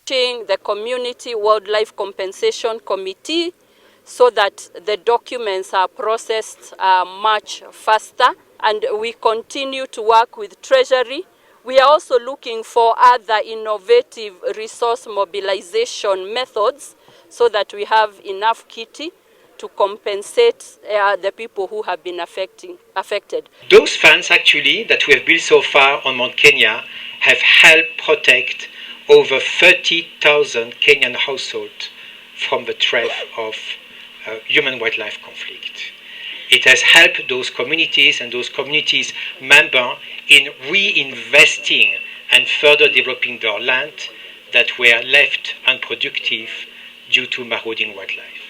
the Community Wildlife Compensation Committee so that the documents are processed much faster, and we continue to work with Treasury. We are also looking for other innovative resource mobilization methods so that we have enough kitty to compensate the people who have been affected. Those funds actually that we have built so far on Mount Kenya have helped protect over 30,000 Kenyan households from the threat of human-wildlife conflict. It has helped those communities and those communities' members in reinvesting and further developing their land that were left unproductive due to marauding wildlife.